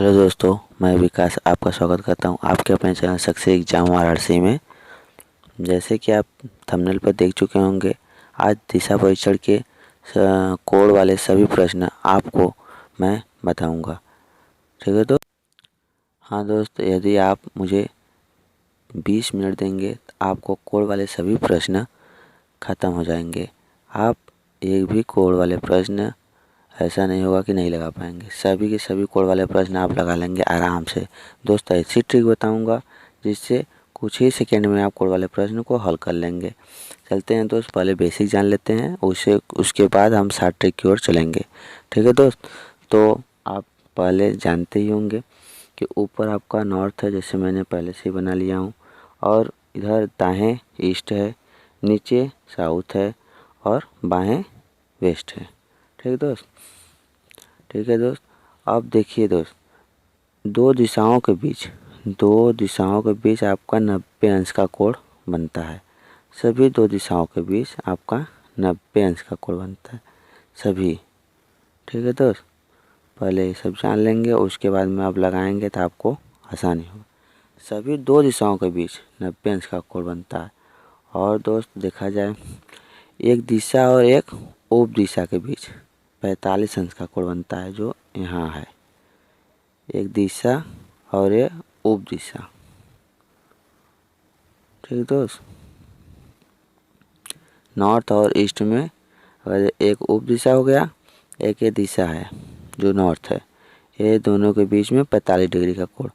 Hello दोस्तों, मैं विकास आपका स्वागत करता हूं आपके अपने चैनल सक्सेस एग्जाम वाराणसी में। जैसे कि आप थंबनेल पर देख चुके होंगे, आज दिशा परीक्षण के कोड वाले सभी प्रश्न आपको मैं बताऊंगा। ठीक है हाँ दोस्त, यदि आप मुझे 20 मिनट देंगे तो आपको कोड वाले सभी प्रश्न ख़त्म हो जाएंगे। आप एक भी कोड वाले प्रश्न ऐसा नहीं होगा कि नहीं लगा पाएंगे, सभी के सभी कोड वाले प्रश्न आप लगा लेंगे आराम से। दोस्त ऐसी ट्रिक बताऊंगा जिससे कुछ ही सेकेंड में आप कोड वाले प्रश्न को हल कर लेंगे। चलते हैं दोस्त, पहले बेसिक जान लेते हैं, उसके बाद हम शॉर्ट ट्रिक की ओर चलेंगे। ठीक है दोस्त, तो आप पहले जानते ही होंगे कि ऊपर आपका नॉर्थ है, जैसे मैंने पहले से ही बना लिया हूँ, और इधर दाएँ ईस्ट है, नीचे साउथ है और बाएँ वेस्ट है। ठीक है दोस्त। अब देखिए दोस्त, दो दिशाओं के बीच आपका 90 अंश का कोण बनता है। सभी दो दिशाओं के बीच आपका 90 अंश का कोण बनता है सभी। ठीक है दोस्त, पहले ये सब जान लेंगे, उसके बाद में आप लगाएंगे तो आपको आसानी होगी। सभी दो दिशाओं के बीच 90 अंश का कोण बनता है। और दोस्त देखा जाए, एक दिशा और एक उप दिशा के बीच 45 अंश का कोण बनता है, जो यहाँ है। एक दिशा और एक उप दिशा। ठीक दोस्त, नॉर्थ और ईस्ट में अगर एक उप दिशा हो गया, एक ये दिशा है जो नॉर्थ है, ये दोनों के बीच में 45 डिग्री का कोण।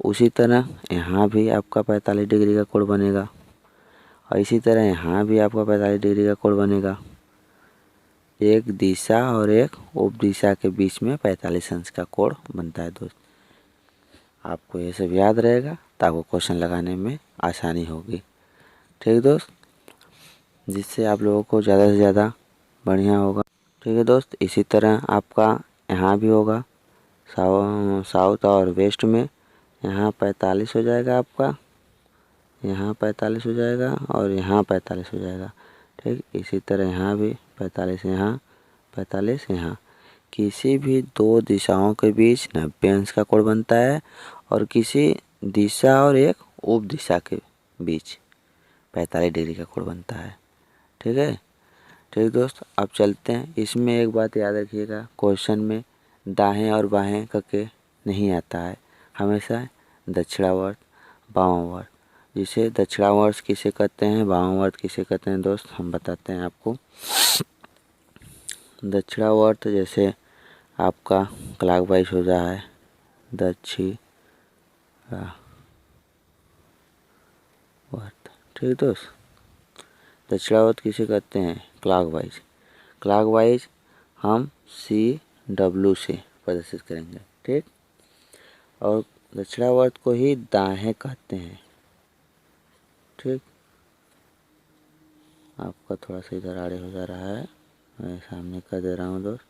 उसी तरह यहाँ भी आपका 45 डिग्री का कोण बनेगा, और इसी तरह यहाँ भी आपका 45 डिग्री का कोण बनेगा। एक दिशा और एक उप दिशा के बीच में 45 अंश का कोण बनता है दोस्त। आपको ये सब याद रहेगा तो आपको क्वेश्चन लगाने में आसानी होगी। ठीक दोस्त, जिससे आप लोगों को ज़्यादा से ज़्यादा बढ़िया होगा। ठीक है दोस्त, इसी तरह आपका यहाँ भी होगा, साउथ और वेस्ट में यहाँ 45 हो जाएगा आपका, यहाँ 45 हो जाएगा और यहाँ 45 हो जाएगा। ठीक, इसी तरह यहाँ भी 45 यहाँ, 45 यहाँ। किसी भी दो दिशाओं के बीच 90 अंश का कोण बनता है, और किसी दिशा और एक उप दिशा के बीच 45 डिग्री का कोण बनता है। ठीक है। ठीक दोस्त, अब चलते हैं। इसमें एक बात याद रखिएगा, क्वेश्चन में दाएं और बाएं करके नहीं आता है, हमेशा दक्षिणावर्त वामावर्त। जिसे दक्षिणावर्त किसे कहते हैं, वामावर्त किसे कहते हैं दोस्त, हम बताते हैं आपको। दक्षिणावर्त जैसे आपका क्लॉकवाइज हो रहा है, दक्षिणावर्त। ठीक दोस्त, दक्षिणावर्त किसे कहते हैं, क्लॉकवाइज हम CW से प्रदर्शित करेंगे। ठीक, और दक्षिणावर्त को ही दाएं कहते हैं। ठीक, आपका थोड़ा सा इधर आड़े हो जा रहा है, मैं सामने कर दे रहा हूँ दोस्त।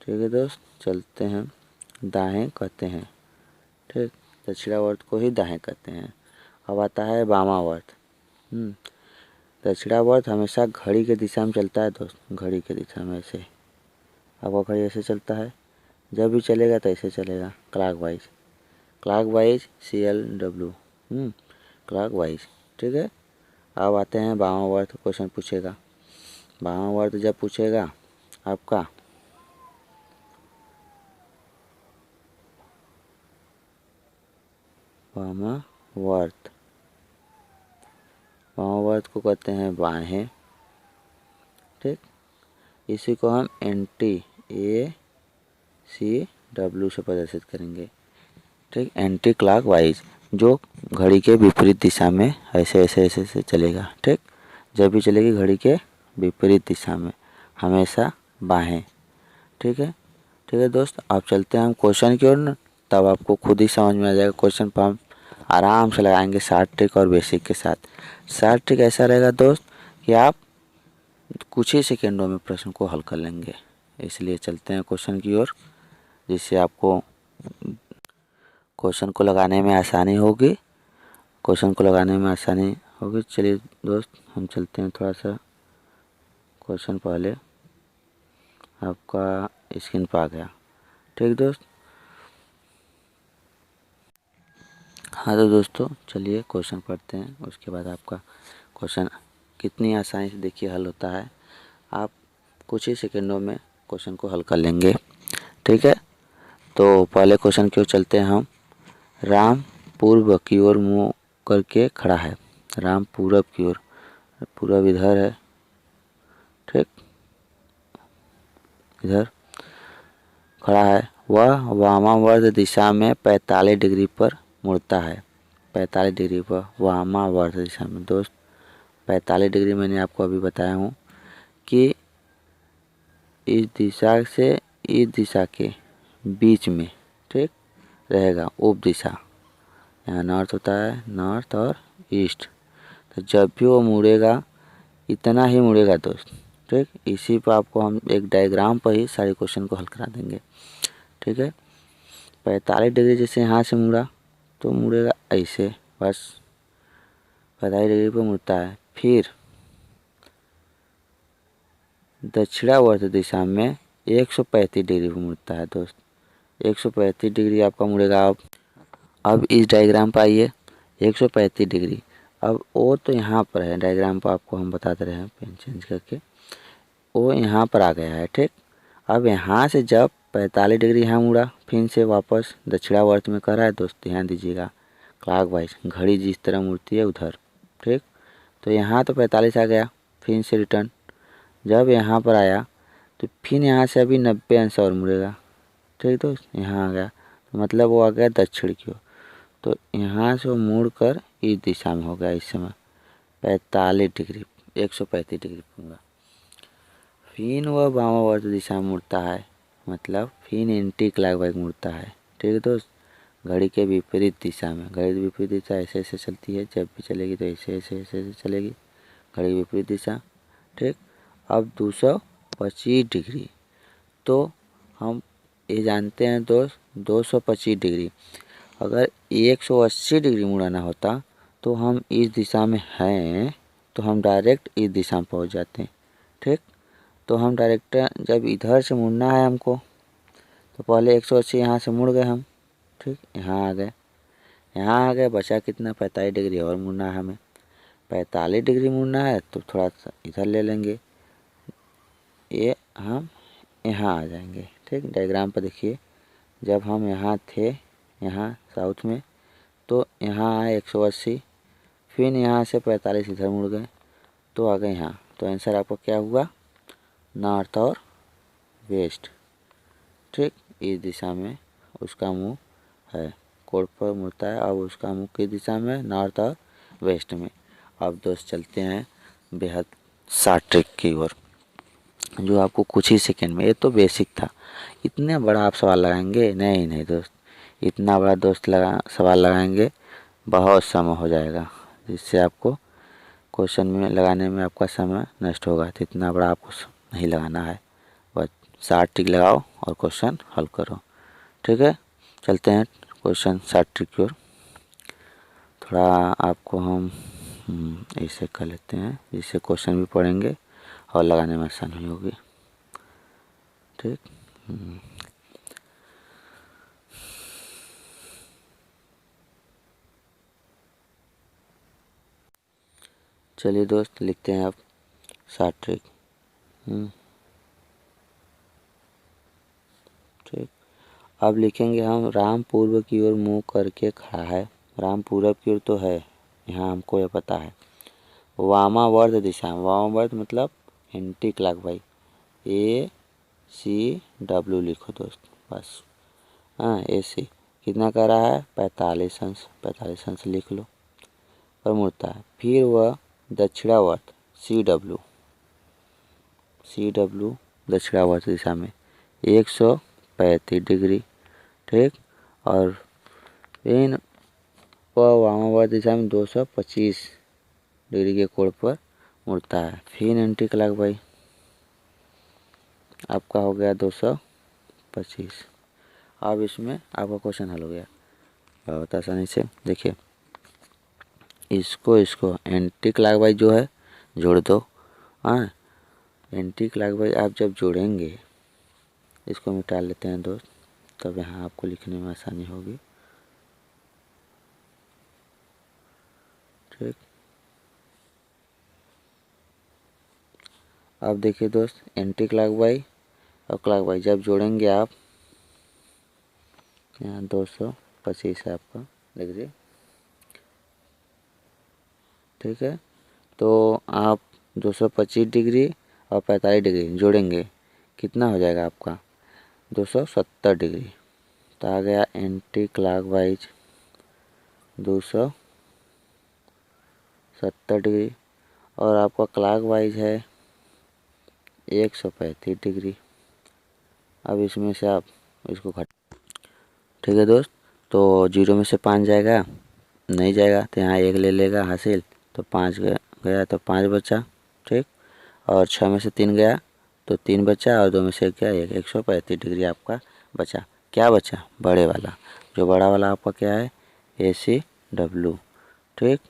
ठीक है दोस्त, चलते हैं। दाएं कहते हैं, ठीक, दक्षिणावर्त को ही दाएं कहते हैं। अब आता है वामावर्त। दक्षिणावर्त हमेशा घड़ी के दिशा में चलता है दोस्त, घड़ी के दिशा में ऐसे। आपका घड़ी ऐसे चलता है, जब भी चलेगा तो ऐसे चलेगा, क्लॉकवाइज CLW, क्लॉकवाइज। ठीक है। अब आते हैं वामावर्त, क्वेश्चन पूछेगा। वामावर्त जब पूछेगा आपका, वामावर्त को कहते हैं बाएं। ठीक, इसी को हम ACW से प्रदर्शित करेंगे। ठीक, एंटी क्लॉकवाइज, जो घड़ी के विपरीत दिशा में ऐसे ऐसे ऐसे ऐसे चलेगा। ठीक, जब भी चलेगी घड़ी के विपरीत दिशा में, हमेशा बाएं। ठीक है दोस्त, आप चलते हैं हम क्वेश्चन की ओर, तब आपको खुद ही समझ में आ जाएगा। क्वेश्चन पर हम आराम से लगाएंगे शॉर्ट ट्रिक और बेसिक के साथ। शॉर्ट ट्रिक ऐसा रहेगा दोस्त कि आप कुछ ही सेकेंडों में प्रश्न को हल कर लेंगे। इसलिए चलते हैं क्वेश्चन की ओर, जिससे आपको क्वेश्चन को लगाने में आसानी होगी। चलिए दोस्त हम चलते हैं, थोड़ा सा क्वेश्चन पहले आपका स्क्रीन पर आ गया। ठीक दोस्त, हाँ तो दोस्तों चलिए क्वेश्चन पढ़ते हैं, उसके बाद आपका क्वेश्चन कितनी आसानी से देखिए हल होता है। आप कुछ ही सेकंडों में क्वेश्चन को हल कर लेंगे। ठीक है, तो पहले क्वेश्चन की ओर चलते हैं हम। राम पूर्व की ओर मुँह करके खड़ा है। राम पूरब की ओर, पूरब इधर है, ठीक, इधर खड़ा है। वह वामावर्त दिशा में 45 डिग्री पर मुड़ता है। 45 डिग्री पर वामावर्त दिशा में। दोस्त 45 डिग्री मैंने आपको अभी बताया हूँ कि इस दिशा से इस दिशा के बीच में, ठीक, रहेगा उप दिशा। यहाँ नॉर्थ होता है, नॉर्थ और ईस्ट। तो जब भी वो मुड़ेगा इतना ही मुड़ेगा दोस्त। ठीक, इसी पर आपको हम एक डायग्राम पर ही सारे क्वेश्चन को हल करा देंगे। ठीक है, 45 डिग्री जैसे यहाँ से मुड़ा तो मुड़ेगा ऐसे, बस 45 डिग्री पर मुड़ता है। फिर दक्षिणावर्त दिशा में 135 डिग्री पर मुड़ता है दोस्त। 135 डिग्री आपका मुड़ेगा। अब इस डायग्राम पर आइए, 135 डिग्री। अब वो तो यहाँ पर है, डायग्राम पर आपको हम बताते रहे हैं पेन चेंज करके। वो यहाँ पर आ गया है। ठीक, अब यहाँ से जब 45 डिग्री यहाँ मुड़ा, फिर से वापस दक्षिणावर्त में कर रहा है दोस्त, ध्यान दीजिएगा क्लॉकवाइज, घड़ी जिस तरह मुड़ती है उधर। ठीक, तो यहाँ तो 45 आ गया, फिर से रिटर्न। जब यहाँ पर आया तो फिर यहाँ से अभी 90 अंश और मुड़ेगा। ठीक दोस्त, यहाँ आ गया तो मतलब वो आ गया दक्षिण की ओर। तो यहाँ से वो मुड़ कर इस दिशा में हो गया इस समय 45 डिग्री, 135 डिग्री पूरा। फिर वह वामावर्त दिशा में मुड़ता है, मतलब फिर एंटी क्लॉकवाइज मुड़ता है। ठीक है दोस्त, घड़ी के विपरीत दिशा में। घड़ी की विपरीत दिशा ऐसे ऐसे चलती है, जब भी चलेगी तो ऐसे ऐसे ऐसे ऐसे चलेगी, घड़ी की विपरीत दिशा। ठीक, अब 225 डिग्री, तो हम ये जानते हैं दोस्त 225 डिग्री अगर 180 डिग्री मुड़ाना होता तो हम इस दिशा में हैं तो हम डायरेक्ट इस दिशा में पहुंच जाते हैं। ठीक, तो हम डायरेक्ट जब इधर से मुड़ना है हमको तो पहले 180 यहाँ से मुड़ गए हम। ठीक, यहाँ आ गए, यहाँ आ गए, बचा कितना 45 डिग्री और मुड़ना है हमें। 45 डिग्री मुड़ना है तो थोड़ा सा इधर ले लेंगे, ये हम यहाँ आ जाएंगे। ठीक, डायग्राम पर देखिए, जब हम यहाँ थे, यहाँ साउथ में, तो यहाँ आए 180, फिर यहाँ से 45 इधर मुड़ गए तो आ गए यहाँ। तो आंसर आपका क्या हुआ, नॉर्थ और वेस्ट। ठीक, इस दिशा में उसका मुंह है, कोण पर मुड़ता है। अब उसका मुंह किस दिशा में, नॉर्थ और वेस्ट में। अब दोस्त चलते हैं बेहद शॉर्ट ट्रिक की ओर, जो आपको कुछ ही सेकंड में, ये तो बेसिक था। इतने बड़ा आप सवाल लगाएंगे, नहीं नहीं दोस्त, इतना बड़ा दोस्त सवाल लगाएंगे बहुत समय हो जाएगा, जिससे आपको क्वेश्चन में लगाने में आपका समय नष्ट होगा। तो इतना बड़ा आपको नहीं लगाना है, बस शॉर्ट ट्रिक लगाओ और क्वेश्चन हल करो। ठीक है, चलते हैं क्वेश्चन शॉर्ट ट्रिक की ओर। थोड़ा आपको हम ऐसे कर लेते हैं जिससे क्वेश्चन भी पढ़ेंगे और लगाने में आसानी होगी। ठीक, चलिए दोस्त लिखते हैं आप शॉर्ट ट्रिक। ठीक, अब लिखेंगे हम, राम पूर्व की ओर मुँह करके खड़ा है। राम पूरब की ओर तो है, यहाँ हमको ये पता है। वामावर्त दिशा, वामावर्त मतलब एंटी क्लॉकवाइज, ACW लिखो दोस्त, बस। हाँ, AC कितना कर रहा है, 45 अंश, 45 अंश लिख लो, पर मुड़ता है। फिर वह दक्षिणावर्त CW दक्षिणावर्त दिशा में 135 डिग्री। ठीक, और फिर वह वामावर्त दिशा में 225 डिग्री के कोण पर मुड़ता है। फिर एंटी क्लॉकवाइज आपका हो गया 225। अब इसमें आपका क्वेश्चन हल हो गया बहुत आसानी से। देखिए इसको एंटी क्लॉकवाइज जो है जोड़ दो। हाँ, एंटी क्लॉकवाइज आप जब जोड़ेंगे, इसको मिटा लेते हैं दोस्त, तब यहाँ आपको लिखने में आसानी होगी। ठीक, अब देखिए दोस्त, एंटी क्लॉकवाइज और क्लॉकवाइज जब जोड़ेंगे आप, यहाँ 225 है आपका डिग्री। ठीक है, तो आप 225 डिग्री और 45 डिग्री जोड़ेंगे, कितना हो जाएगा आपका 270 डिग्री। तो आ गया एंटी क्लॉकवाइज 270 डिग्री, और आपका क्लॉकवाइज है 135 डिग्री। अब इसमें से आप इसको घट, ठीक है दोस्त, तो 0 में से 5 जाएगा, नहीं जाएगा तो यहाँ 1 ले लेगा हासिल, तो 5 गया तो 5 बचा। ठीक, और 6 में से 3 गया तो 3 बचा, और 2 में से क्या 1, 135 डिग्री आपका बचा। क्या बचा? बड़े वाला, जो बड़ा वाला आपका क्या है, ACW। ठीक,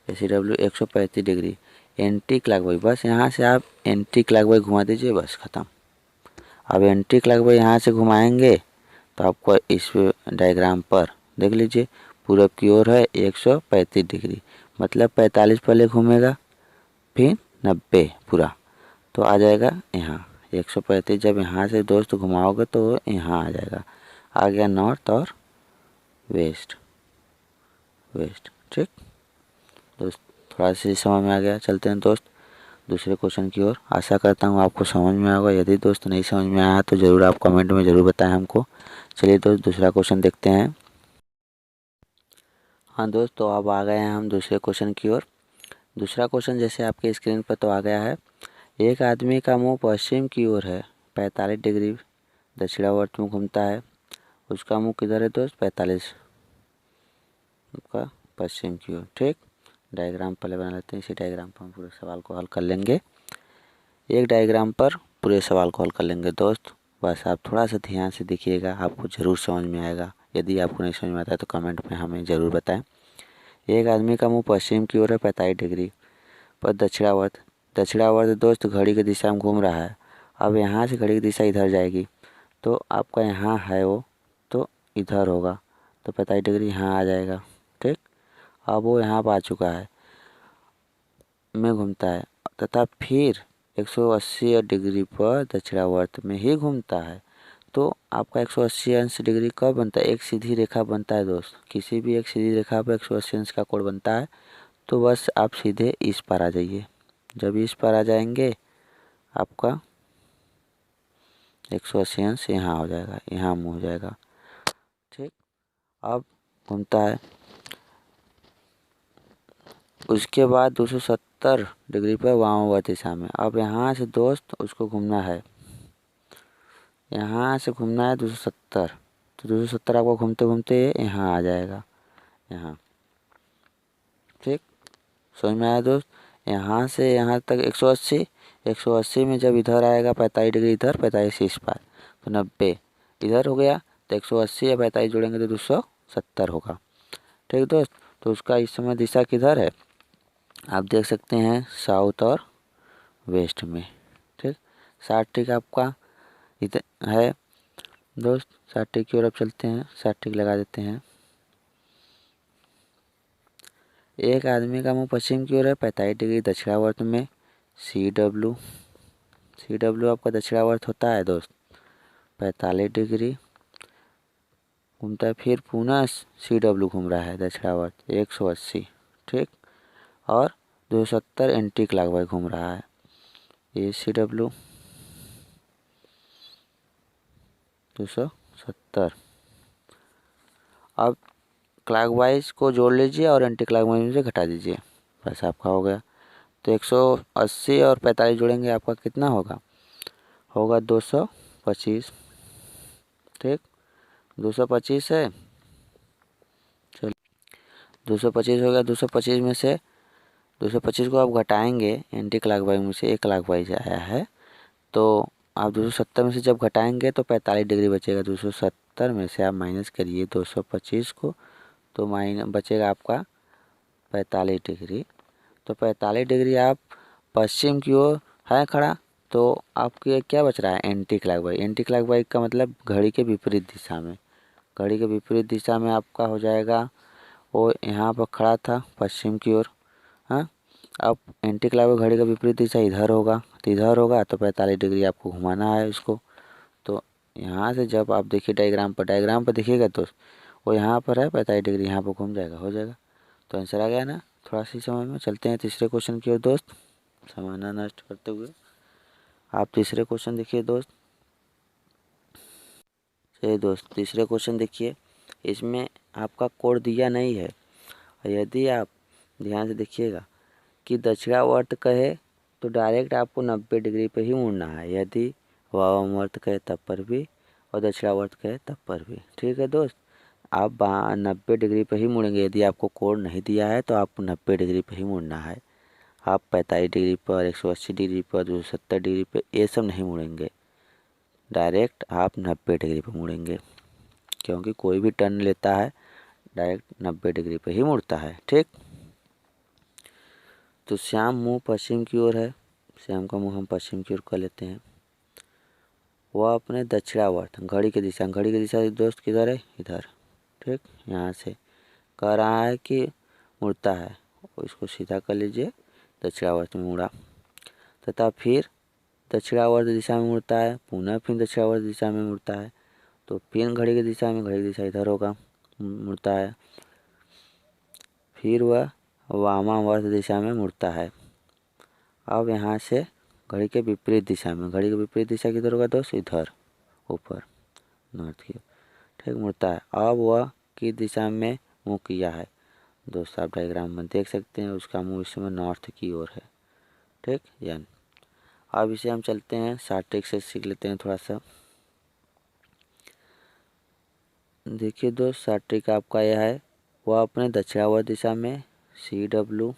ACW 135 डिग्री एंटी क्लॉकवाइज। बस यहाँ से आप एंटी क्लॉकवाइज घुमा दीजिए, बस ख़त्म। अब एंटी क्लॉकवाइज यहाँ से घुमाएंगे तो आपको इस डायग्राम पर देख लीजिए, पूरब की ओर है 135 डिग्री, मतलब 45 पहले घूमेगा, फिर 90 पूरा, तो आ जाएगा यहाँ 135। जब यहाँ से दोस्त घुमाओगे तो यहाँ आ जाएगा, आ गया नॉर्थ और वेस्ट। ठीक दोस्त, थोड़ा सा समझ में आ गया। चलते हैं दोस्त दूसरे क्वेश्चन की ओर। आशा करता हूँ आपको समझ में आएगा। यदि दोस्त नहीं समझ में आया तो ज़रूर आप कमेंट में ज़रूर बताएं हमको। चलिए दोस्त दूसरा क्वेश्चन देखते हैं। हाँ दोस्त, तो अब आ गए हैं हम दूसरे क्वेश्चन की ओर। दूसरा क्वेश्चन जैसे आपके स्क्रीन पर तो आ गया है, एक आदमी का मुंह पश्चिम की ओर है, 45 डिग्री दक्षिणावर्त में घूमता है। उसका मुंह किधर है दोस्त? 45 का पश्चिम की ओर। ठीक, डायग्राम पहले बना लेते हैं, इसी डायग्राम पर हम पूरे सवाल को हल कर लेंगे। एक डायग्राम पर पूरे सवाल को हल कर लेंगे दोस्त। बस आप थोड़ा सा ध्यान से देखिएगा, आपको ज़रूर समझ में आएगा। यदि आपको नहीं समझ में आता है तो कमेंट में हमें ज़रूर बताएं। एक आदमी का मुंह पश्चिम की ओर है, 45 डिग्री पर दक्षिणावर्त दोस्त घड़ी की दिशा में घूम रहा है। अब यहाँ से घड़ी की दिशा इधर जाएगी, तो आपका यहाँ है वो, तो इधर होगा, तो 45 डिग्री यहाँ आ जाएगा। ठीक, अब वो यहाँ पर आ चुका है, में घूमता है, तथा फिर 180 डिग्री पर दक्षिणावर्त में ही घूमता है। तो आपका 180 अंश डिग्री कब बनता है? एक सीधी रेखा बनता है दोस्त, किसी भी एक सीधी रेखा पर 180 अंश का कोण बनता है। तो बस आप सीधे इस पर आ जाइए। जब इस पर आ जाएंगे आपका 180 अंश यहाँ हो जाएगा, यहाँ मुँह हो जाएगा। ठीक, अब घूमता है, उसके बाद 270 डिग्री पर वामावर्त दिशा में। अब यहाँ से दोस्त उसको घूमना है, यहाँ से घूमना है 270, तो 270 आपको घूमते घूमते यहाँ आ जाएगा, यहाँ। ठीक, समझ में आया दोस्त? यहाँ से यहाँ तक 180, 180 में जब इधर आएगा 45 डिग्री इधर, 45 इस पार, तो 90 इधर हो गया, तो 180 या 45 जोड़ेंगे तो 270 होगा। ठीक दोस्त, तो उसका इस समय दिशा किधर है? आप देख सकते हैं साउथ और वेस्ट में। ठीक, 60 टिक आपका इधर है दोस्त, 60 टिक की ओर अब चलते हैं, 60 टिक लगा देते हैं। एक आदमी का मुंह पश्चिम की ओर है, 45 डिग्री दक्षिणावर्त में, CW आपका दक्षिणावर्त होता है दोस्त, 45 डिग्री घूमता है, फिर पुनः CW घूम रहा है दक्षिणावर्त 180। ठीक, और 270 एंटी क्लॉकवाइज घूम रहा है, ACW 270। अब क्लॉकवाइज को जोड़ लीजिए और एंटी क्लॉकवाइज में से घटा दीजिए, बस आपका हो गया। तो 180 और 45 जोड़ेंगे, आपका कितना होगा? 225। ठीक, 225 है, चलिए 225 हो गया। 225 में से 225 को आप घटाएंगे, एंटी क्लॉकवाइज में से एक क्लॉकवाइज आया है, तो आप 270 में से जब घटाएंगे तो 45 डिग्री बचेगा। 270 में से आप माइनस करिए 225 को, तो बचेगा आपका 45 डिग्री। तो 45 डिग्री आप पश्चिम की ओर है खड़ा, तो आपके क्या बच रहा है, एंटी क्लॉकवाइज। एंटी क्लॉकवाइज का मतलब घड़ी के विपरीत दिशा में। घड़ी के विपरीत दिशा में आपका हो जाएगा, वो यहाँ पर खड़ा था पश्चिम की ओर। हाँ, अब एंटी क्लॉकवाइज घड़ी का विपरीत दिशा इधर होगा, तो इधर होगा तो 45 डिग्री आपको घुमाना है इसको। तो यहाँ से जब आप देखिए डायग्राम पर देखिएगा तो वो यहाँ पर है 45 डिग्री, यहाँ पर घूम जाएगा, हो जाएगा। तो आंसर आ गया ना, थोड़ा सी समझ में। चलते हैं तीसरे क्वेश्चन की ओर दोस्त, समय ना नष्ट करते हुए। आप तीसरे क्वेश्चन देखिए दोस्त। चलिए दोस्त, तीसरे क्वेश्चन देखिए। इसमें आपका कोण दिया नहीं है, और यदि आप ध्यान से देखिएगा कि दक्षिणावर्त कहे तो डायरेक्ट आपको 90 डिग्री पे ही मुड़ना है। यदि वामावर्त कहे तब पर भी, और दक्षिणावर्त कहे तब पर भी। ठीक है दोस्त, आप 90 डिग्री पे ही मुड़ेंगे। यदि आपको कोण नहीं दिया है तो आपको 90 डिग्री पे ही मुड़ना है। आप 45 डिग्री पर, 180 डिग्री पर, 270 डिग्री पर ये सब नहीं मुड़ेंगे। डायरेक्ट आप 90 डिग्री पर मुड़ेंगे, क्योंकि कोई भी टर्न लेता है डायरेक्ट 90 डिग्री पे ही मुड़ता है। ठीक, तो श्याम मुँह पश्चिम की ओर है, श्याम का मुँह हम पश्चिम की ओर कर लेते हैं। वह अपने दक्षिणावर्त घड़ी की दिशा दोस्त किधर है, इधर। ठीक, यहाँ से कह रहा है कि मुड़ता है, इसको सीधा कर लीजिए, दक्षिणावर्त में मुड़ा। तथा फिर दक्षिणावर्त दिशा में मुड़ता है, पुनः फिर दक्षिणावर्त दिशा में मुड़ता है। तो फिर घड़ी की दिशा इधर होगा, मुड़ता है। फिर वह वामावर्त दिशा में मुड़ता है। अब यहाँ से घड़ी के विपरीत दिशा में, घड़ी की विपरीत दिशा किधर होगा दोस्त, इधर ऊपर नॉर्थ की। ठीक, मुड़ता है। अब वह किस दिशा में मुँह किया है दोस्त, आप डायग्राम में देख सकते हैं, उसका मुँह इस समय नॉर्थ की ओर है। ठीक, यानी अब इसे हम चलते हैं शॉर्ट ट्रिक से सीख लेते हैं थोड़ा सा। देखिए दोस्त, शॉर्ट ट्रिक आपका यह है, वह अपने दक्षिणावर्त दिशा में CW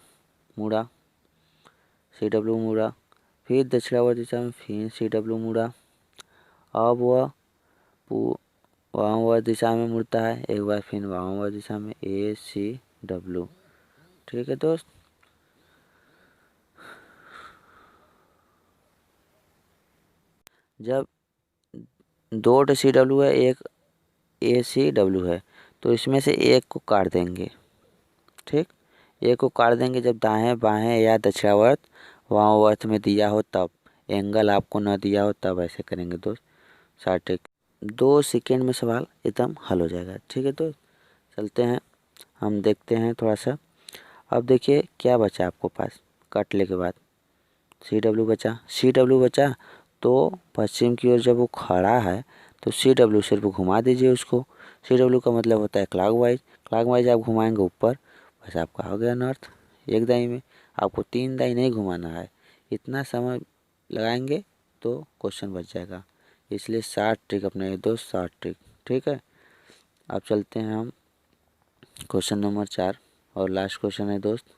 मुड़ा, फिर दक्षिणावर्त दिशा में फिर CW मुड़ा। अब वह वामावर्त दिशा में मुड़ता है, एक बार फिर वामावर्त दिशा में ACW। ठीक है दोस्त, जब 2 CW है, एक ACW है, तो इसमें से एक को काट देंगे। ठीक, एक को काट देंगे जब दाएं बाएं या दक्षिणावर्त वामावर्त में दिया हो तब, एंगल आपको न दिया हो तब ऐसे करेंगे दोस्त। शॉर्ट ट्रिक 2 सेकेंड में सवाल एकदम हल हो जाएगा। ठीक है दोस्त, चलते हैं, हम देखते हैं थोड़ा सा। अब देखिए क्या बचा आपको पास, काटने के बाद CW बचा। तो पश्चिम की ओर जब वो खड़ा है तो CW सिर्फ घुमा दीजिए उसको। CW का मतलब होता है क्लॉकवाइज आप घुमाएंगे ऊपर, बस आपका हो गया नॉर्थ। एक दाई में आपको 3 दाई नहीं घुमाना है, इतना समय लगाएंगे तो क्वेश्चन बच जाएगा। इसलिए शॉर्ट ट्रिक अपने दोस्त, शॉर्ट ट्रिक। ठीक है, अब चलते हैं हम क्वेश्चन नंबर 4 और लास्ट क्वेश्चन है दोस्त।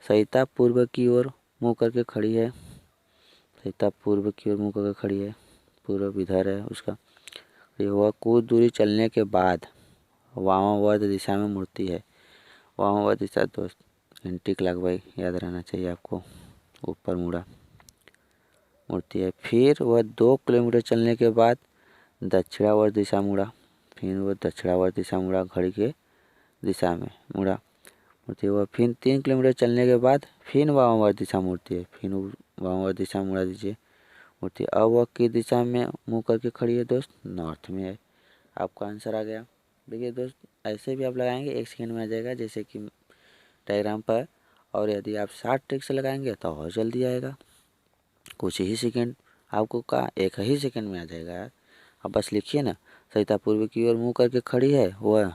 सरिता पूर्व की ओर मुँह करके खड़ी है, सरिता पूर्व की ओर मुँह करके खड़ी है, पूर्व इधर है उसका। वह कुछ दूरी चलने के बाद वामावर्त दिशा में मुड़ती है। वामावर्त दिशा दोस्त एंटी क्लॉकवाइज याद रहना चाहिए आपको, ऊपर मुड़ती है। फिर वह 2 किलोमीटर चलने के बाद दक्षिणावर्त दिशा मुड़ा, फिर वह दक्षिणावर्त दिशा मुड़ा, घड़ी के दिशा में मुड़ा, मुड़ती है। वह फिर 3 किलोमीटर चलने के बाद फिर वामावर्त दिशा मुड़ती है, फिर वामावर्त दिशा मुड़ा दीजिए, मुड़ती है। अब वह किस दिशा में मुँह करके खड़ी है दोस्त, नॉर्थ में है। आपका आंसर आ गया। देखिए दोस्त, ऐसे भी आप लगाएंगे 1 सेकेंड में आ जाएगा जैसे कि डायग्राम पर, और यदि आप शॉर्ट ट्रिक से लगाएंगे तो और जल्दी आएगा, कुछ ही सेकेंड आपको का 1 ही सेकेंड में आ जाएगा यार। अब बस लिखिए ना, सरिता पूर्व की ओर मुँह करके खड़ी है, वह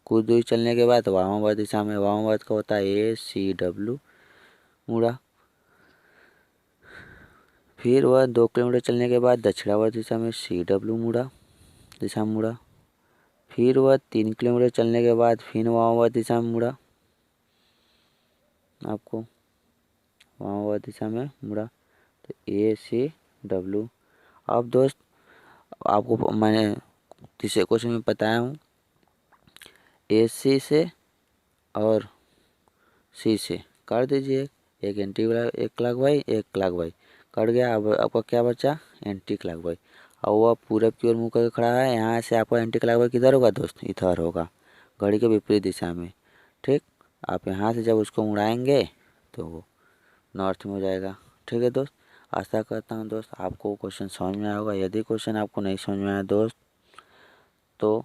कुछ दूरी चलने के बाद वामावर्त दिशा में, वामावर्त का होता है ACW मुड़ा। फिर वह 2 किलोमीटर चलने के बाद दक्षिणावर्त दिशा में CW मुड़ा। फिर वह 3 किलोमीटर चलने के बाद फिर वामावर्त दिशा में मुड़ा, आपको वामावर्त दिशा में मुड़ा, तो ACW। अब दोस्त आपको मैंने तीसरे क्वेश्चन में बताया हूँ, AC से और सी से कर दीजिए। एक एंटी क्लॉक वाई, एक क्लॉक वाई कट गया। अब आपका क्या बचा, एंटी क्लॉक वाई। और वह पूरा प्योर मुँह करके खड़ा है। यहाँ से आपका एंटी क्लॉक वाई किधर होगा दोस्त, इधर होगा, घड़ी के विपरीत दिशा में। ठीक, आप यहाँ से जब उसको मुड़ाएंगे तो वो नॉर्थ में हो जाएगा। ठीक है दोस्त, आशा करता हूँ दोस्त आपको क्वेश्चन समझ में आया होगा। यदि क्वेश्चन आपको नहीं समझ में आया दोस्त तो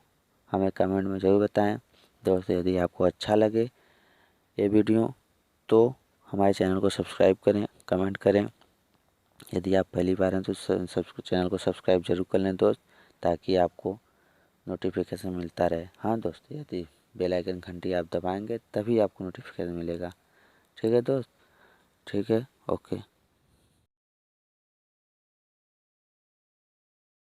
हमें कमेंट में ज़रूर बताएं। दोस्त यदि आपको अच्छा लगे ये वीडियो तो हमारे चैनल को सब्सक्राइब करें, कमेंट करें। यदि आप पहली बार हैं तो चैनल को सब्सक्राइब जरूर कर लें दोस्त, ताकि आपको नोटिफिकेशन मिलता रहे। हाँ दोस्त, यदि बेल आइकन घंटी आप दबाएंगे तभी आपको नोटिफिकेशन मिलेगा। ठीक है दोस्त, ठीक है, ओके।